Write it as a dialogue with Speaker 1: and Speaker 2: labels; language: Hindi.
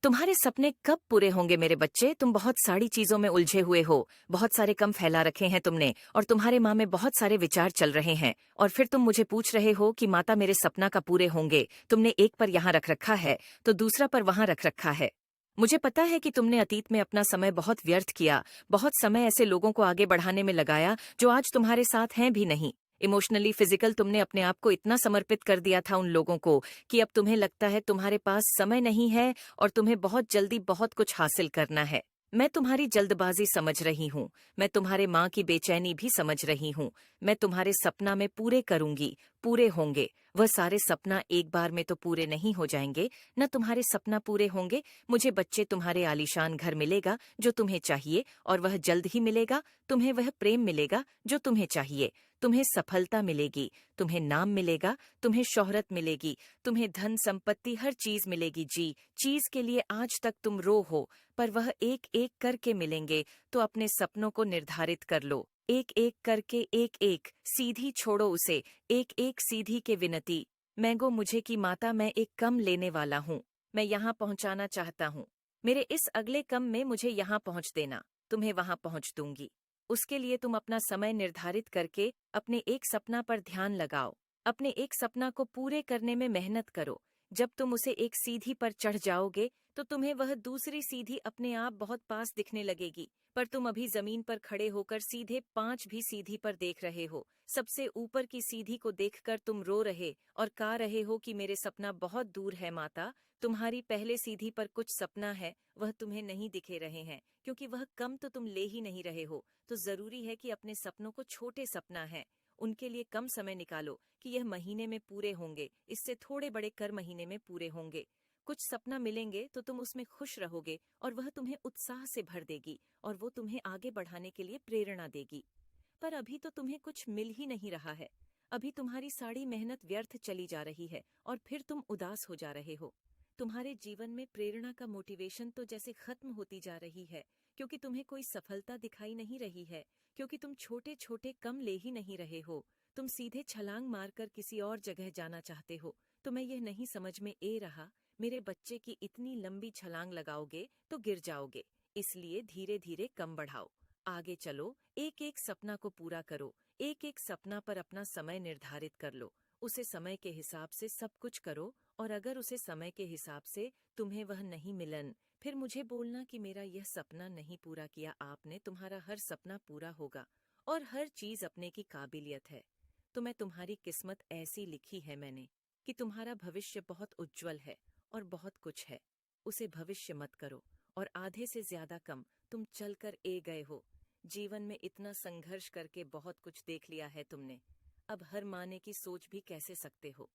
Speaker 1: तुम्हारे सपने कब पूरे होंगे मेरे बच्चे? तुम बहुत सारी चीजों में उलझे हुए हो, बहुत सारे कम फैला रखे हैं तुमने, और तुम्हारे माँ में बहुत सारे विचार चल रहे हैं, और फिर तुम मुझे पूछ रहे हो कि माता मेरे सपना का पूरे होंगे। तुमने एक पर यहाँ रख रखा है तो दूसरा पर वहां रख रखा है। मुझे पता है कि तुमने अतीत में अपना समय बहुत व्यर्थ किया, बहुत समय ऐसे लोगों को आगे बढ़ाने में लगाया जो आज तुम्हारे साथ हैं भी नहीं। इमोशनली फिजिकल तुमने अपने आप को इतना समर्पित कर दिया था उन लोगों को कि अब तुम्हें लगता है तुम्हारे पास समय नहीं है और तुम्हें बहुत जल्दी बहुत कुछ हासिल करना है। मैं तुम्हारी जल्दबाजी समझ रही हूँ, मैं तुम्हारे माँ की बेचैनी भी समझ रही हूँ। मैं तुम्हारे सपना में पूरे करूंगी, पूरे होंगे। वह सारे सपना एक बार में तो पूरे नहीं हो जाएंगे, न तुम्हारे सपना पूरे होंगे। मुझे बच्चे तुम्हारे आलीशान घर मिलेगा जो तुम्हें चाहिए, और वह जल्द ही मिलेगा। तुम्हें वह प्रेम मिलेगा जो तुम्हें चाहिए, तुम्हें सफलता मिलेगी, तुम्हें नाम मिलेगा, तुम्हें शोहरत मिलेगी, तुम्हें धन संपत्ति हर चीज मिलेगी। जी चीज के लिए आज तक तुम रो हो, पर वह एक एक करके मिलेंगे। तो अपने सपनों को निर्धारित कर लो, एक एक करके, एक एक सीधी छोड़ो उसे, एक एक सीधी के विनती। मैंगो मुझे की माता, मैं एक कम लेने वाला हूँ, मैं यहाँ पहुँचाना चाहता हूँ। मेरे इस अगले कम में मुझे यहाँ पहुँच देना, तुम्हें वहां पहुँच दूंगी। उसके लिए तुम अपना समय निर्धारित करके अपने एक सपना पर ध्यान लगाओ, अपने एक सपना को पूरे करने में मेहनत करो। जब तुम उसे एक सीधी पर चढ़ जाओगे तो तुम्हें वह दूसरी सीधी अपने आप बहुत पास दिखने लगेगी, पर तुम अभी जमीन पर खड़े होकर सीधे 5 भी सीधी पर देख रहे हो। सबसे ऊपर की सीधी को देखकर तुम रो रहे और कह रहे हो कि मेरे सपना बहुत दूर है माता। तुम्हारी पहले सीधी पर कुछ सपना है, वह तुम्हें नहीं दिखे रहे हैं, क्योंकि वह कम तो तुम ले ही नहीं रहे हो। तो जरूरी है कि अपने सपनों को छोटे सपना है, उनके लिए कम समय निकालो कि यह महीने में पूरे होंगे, इससे थोड़े बड़े कर महीने में पूरे होंगे। कुछ सपना मिलेंगे तो तुम उसमें खुश रहोगे और वह तुम्हें उत्साह से भर देगी, और वो तुम्हें आगे बढ़ाने के लिए प्रेरणा देगी। पर अभी तो तुम्हें कुछ मिल ही नहीं रहा है, अभी तुम्हारी सारी मेहनत व्यर्थ चली जा रही है और फिर तुम उदास हो जा रहे हो। तुम्हारे जीवन में प्रेरणा का मोटिवेशन तो जैसे खत्म होती जा रही है, क्योंकि तुम्हें कोई सफलता दिखाई नहीं रही है, क्योंकि तुम छोटे छोटे कम ले ही नहीं रहे हो। तुम सीधे छलांग मारकर किसी और जगह जाना चाहते हो। तो मैं यह नहीं समझ में ए रहा मेरे बच्चे की इतनी लंबी छलांग लगाओगे तो गिर जाओगे, इसलिए धीरे धीरे कम बढ़ाओ। आगे चलो, एक एक सपना को पूरा करो, एक एक सपना पर अपना समय निर्धारित कर लो, उसे समय के हिसाब से सब कुछ करो। और अगर उसे समय के हिसाब से तुम्हें वह नहीं मिलन, फिर मुझे बोलना कि मेरा यह सपना नहीं पूरा किया आपने। तुम्हारा हर सपना पूरा होगा, और हर चीज अपने की काबिलियत है। तो मैं तुम्हारी किस्मत ऐसी लिखी है मैंने कि तुम्हारा भविष्य बहुत उज्जवल है और बहुत कुछ है। उसे भविष्य मत करो, और आधे से ज्यादा कम तुम चलकर ए गए हो। जीवन में इतना संघर्ष करके बहुत कुछ देख लिया है तुमने, अब हर माने की सोच भी कैसे सकते हो।